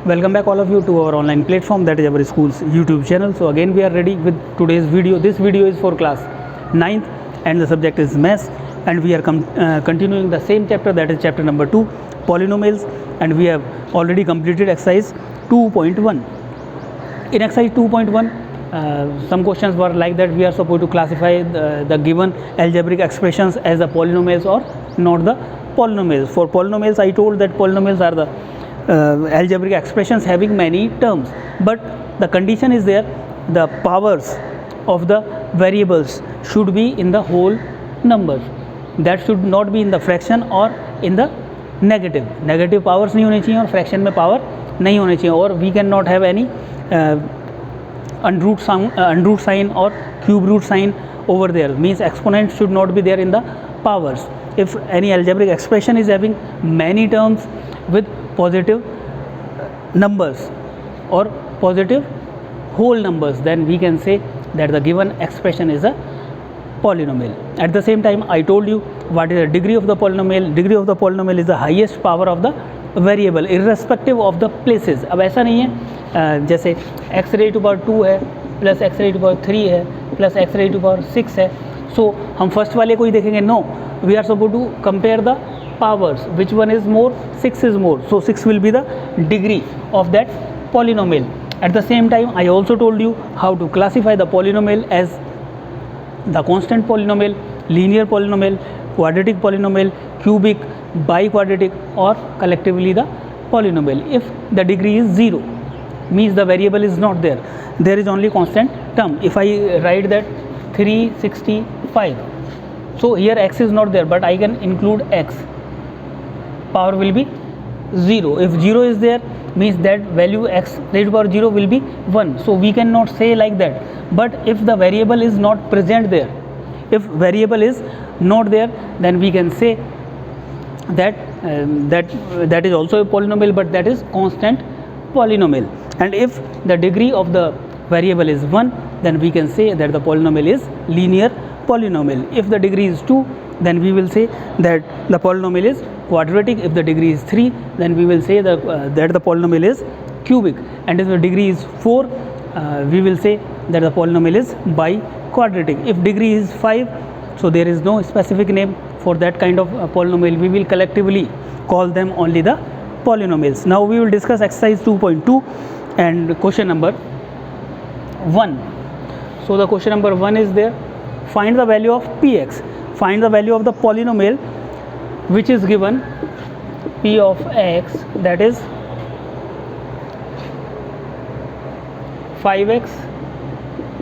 Welcome back all of you to our online platform, that is our school's YouTube channel. So again we are ready with today's video. This video is for class 9th and the subject is maths, and we are continuing the same chapter, that is chapter number 2, polynomials, and we have already completed exercise 2.1. In exercise 2.1 some questions were like that we are supposed to classify the given algebraic expressions as the polynomials or not the polynomials. For polynomials I told that polynomials are the algebraic expressions having many terms, but the condition is there, the powers of the variables should be in the whole numbers, that should not be in the fraction or in the negative powers नहीं होनी चाहिए और fraction में power नहीं होनी चाहिए, और we cannot have any under root sign or cube root sign over there, means exponent should not be there in the powers. If any algebraic expression is having many terms with positive numbers or positive whole numbers, then we can say that the given expression is a polynomial. At the same time I told you what is the degree of the polynomial. Degree of the polynomial is the highest power of the variable irrespective of the places. अब ऐसा नहीं है जैसे x raised to power 2 है plus x raised to power 3 है plus x raised to power 6 है, सो हम first वाले को ही देखेंगे. No, we are suppose to compare the powers, which one is more, 6 is more, so 6 will be the degree of that polynomial. At the same time I also told you how to classify the polynomial as the constant polynomial, linear polynomial, quadratic polynomial, cubic, biquadratic, or collectively the polynomial. If the degree is 0 means the variable is not there, there is only constant term. If I write that 365, so here x is not there, but I can include x, power will be 0. If 0 is there means that value x raised to power 0 will be 1, so we cannot say like that. But if the variable is not present there, if variable is not there, then we can say that that is also a polynomial, but that is constant polynomial. And if the degree of the variable is 1, then we can say that the polynomial is linear polynomial. If the degree is 2, then we will say that the polynomial is quadratic. If the degree is 3, then we will say that the polynomial is cubic. And if the degree is 4, we will say that the polynomial is biquadratic. If degree is 5, so there is no specific name for that kind of polynomial, we will collectively call them only the polynomials. Now we will discuss exercise 2.2 and question number 1. So the question number 1 is there, find the value of px, find the value of the polynomial which is given p of x, that is 5x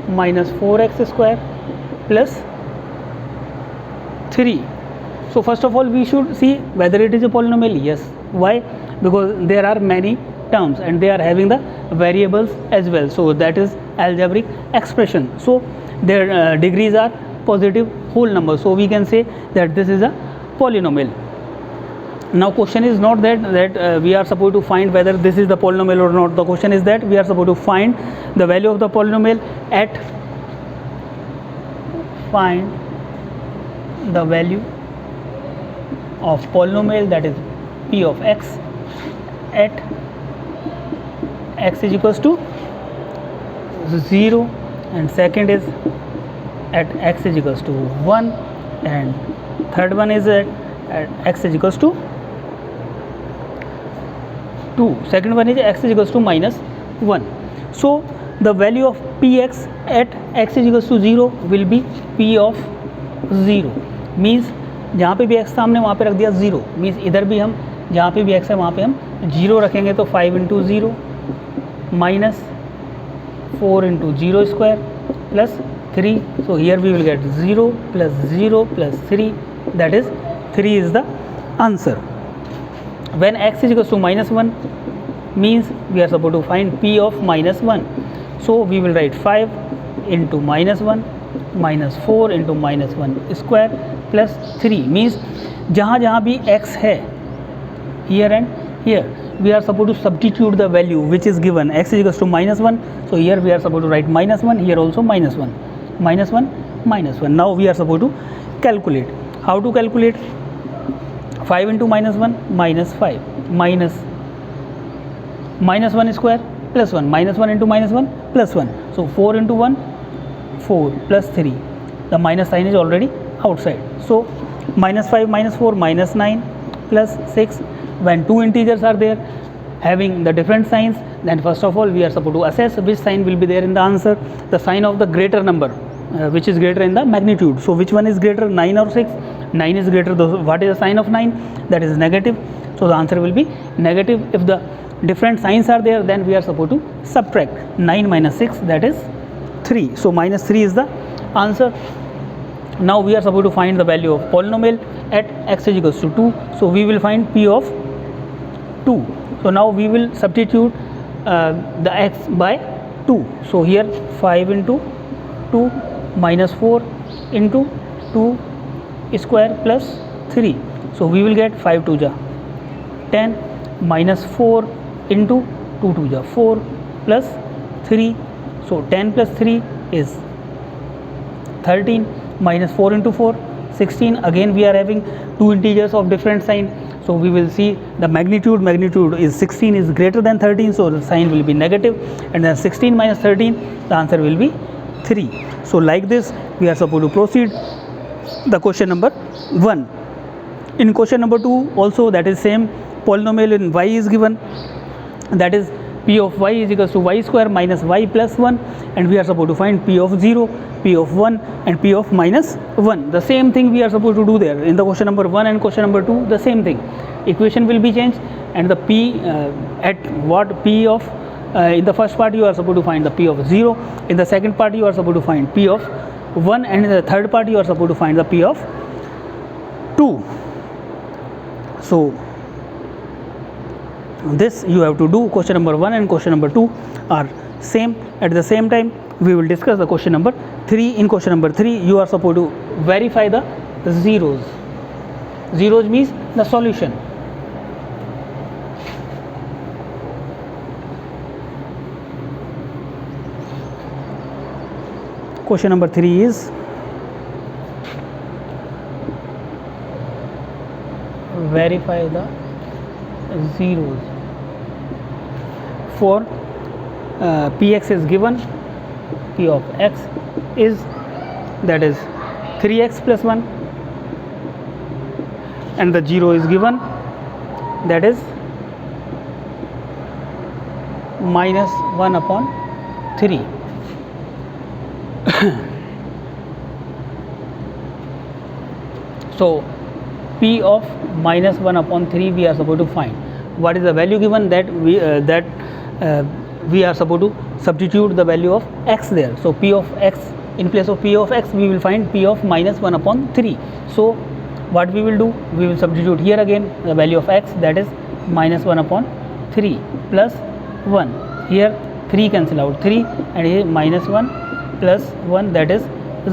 minus 4x square plus 3. So first of all we should see whether it is a polynomial. Yes. Why? Because there are many terms and they are having the variables as well, so that is algebraic expression, so their degrees are positive whole numbers, so we can say that this is a polynomial. Now question is not that we are supposed to find whether this is the polynomial or not. The question is that we are supposed to find the value of the polynomial at, find the value of polynomial, that is p of x at x is equals to 0, and second is at x is equals to 1, and third one is at x is equals to 2, second one is x is equals to minus 1. So the value of px at x is equals to 0 will be p of 0, means जहाँ पे भी x था हमने वहाँ पे रख दिया 0, means इधर भी हम जहाँ पे भी x है वहाँ पे हम 0 रखेंगे, तो 5 into 0 minus 4 into 0 square plus 3, so here we will get 0 plus 0 plus 3, that is 3 is the answer. When x is equals to minus 1 means we are supposed to find p of minus 1, so we will write 5 into minus 1 minus 4 into minus 1 square plus 3, means जहाँ जहाँ भी x है here and here we are supposed to substitute the value which is given. X is equals to minus 1, so here we are supposed to write minus 1, here also minus 1, minus 1, minus 1. Now we are supposed to calculate. How to calculate? 5 into minus 1 minus 5 minus minus 1 square plus 1, minus 1 into minus 1 plus 1. So 4 into 1, 4 plus 3. The minus sign is already outside. So minus 5 minus 4 minus 9 plus 6. When two integers are there having the different signs, then first of all we are supposed to assess which sign will be there in the answer. The sign of the greater number, which is greater in the magnitude. So which one is greater, 9 or 6? 9 is greater. What is the sign of 9? That is negative. So the answer will be negative. If the different signs are there, then we are supposed to subtract 9 minus 6, that is 3. So minus 3 is the answer. Now we are supposed to find the value of polynomial at x is equals to 2. So we will find p of 2. So now we will substitute the x by 2. So here 5 into 2 minus 4 into 2 square plus 3. So we will get 5 2 ja 10 minus 4 into 2 2 ja 4 plus 3. So 10 plus 3 is 13 minus 4 into 4 16. Again we are having two integers of different sign. So we will see the magnitude is 16 is greater than 13, so the sign will be negative, and then 16 minus 13, the answer will be 3. So like this we are supposed to proceed the question number 1. In question number 2 also, that is same, polynomial in y is given, that is p of y is equals to y square minus y plus 1, and we are supposed to find p of 0, p of 1 and p of minus 1. The same thing we are supposed to do there in the question number 1 and question number 2. The same thing, equation will be changed, and the p at what p of in the first part you are supposed to find the p of 0, in the second part you are supposed to find p of 1, and in the third part you are supposed to find the p of 2. So this you have to do. Question number 1 and question number 2 are same. At the same time we will discuss the question number 3. In question number 3 you are supposed to verify the zeros. Zeros means the solution. Question number 3 is verify the zeros. For px is given, p of x is, that is 3x plus 1, and the 0 is given, that is minus 1 upon 3. So p of minus 1 upon 3 we are supposed to find. What is the value given? That we are supposed to substitute the value of x there. So p of x, in place of p of x we will find p of minus 1 upon 3. So what we will do, we will substitute here again the value of x, that is minus 1 upon 3 plus 1. Here 3 cancel out 3, and here minus 1 plus 1, that is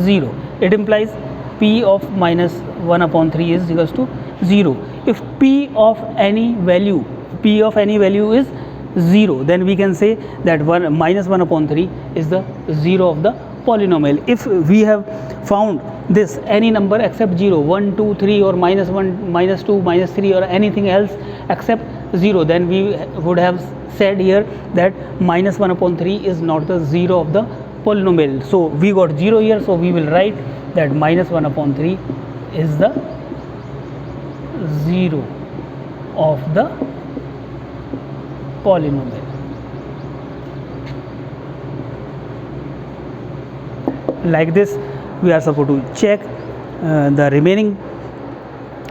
0. It implies p of minus 1 upon 3 is equals to 0. If p of any value is 0, then we can say that minus 1 upon 3 is the 0 of the polynomial. If we have found this any number except 0, 1 2 3 or minus 1 minus 2 minus 3 or anything else except 0, then we would have said here that minus 1 upon 3 is not the 0 of the polynomial. So we got 0 here, so we will write that minus 1 upon 3 is the 0 of the polynomial. Like this we are supposed to check the remaining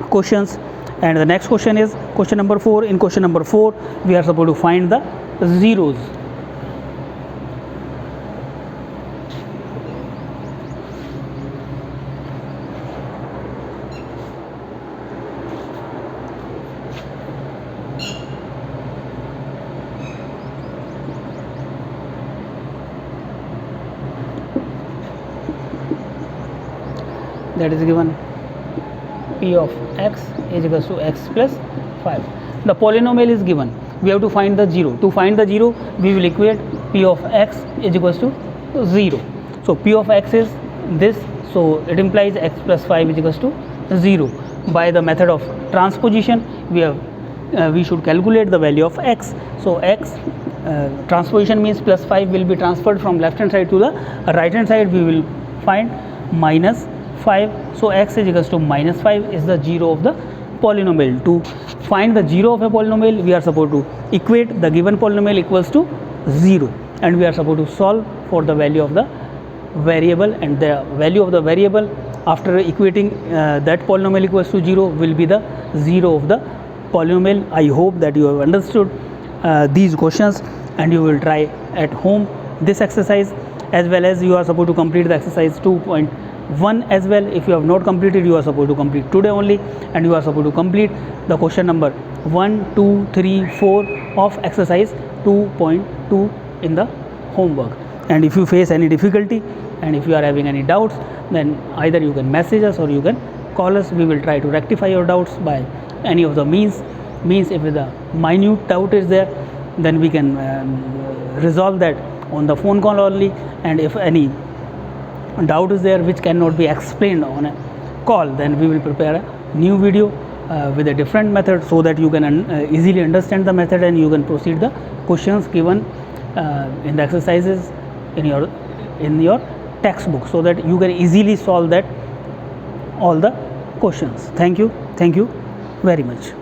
questions. And the next question is question number 4. In question number 4 we are supposed to find the zeros. That is given p of x is equals to x plus 5. The polynomial is given, we have to find the 0. To find the 0 we will equate p of x is equals to 0. So p of x is this, so it implies x plus 5 is equals to 0. By the method of transposition we have we should calculate the value of x. So x transposition means plus 5 will be transferred from left hand side to the right hand side. We will find minus 5. So x is equals to minus 5 is the 0 of the polynomial. To find the 0 of a polynomial, we are supposed to equate the given polynomial equals to 0, and we are supposed to solve for the value of the variable, and the value of the variable after equating that polynomial equals to 0 will be the 0 of the polynomial. I hope that you have understood these questions, and you will try at home this exercise, as well as you are supposed to complete the exercise 2.1 as well. If you have not completed, you are supposed to complete today only, and you are supposed to complete the question number 1, 2, 3, 4 of exercise 2.2 in the homework. And if you face any difficulty, and if you are having any doubts, then either you can message us or you can call us. We will try to rectify your doubts by any of the means. If the minute doubt is there, then we can resolve that on the phone call only, and if any doubt is there which cannot be explained on a call, then we will prepare a new video with a different method, so that you can easily understand the method, and you can proceed the questions given in the exercises in your textbook, so that you can easily solve that all the questions. Thank you very much.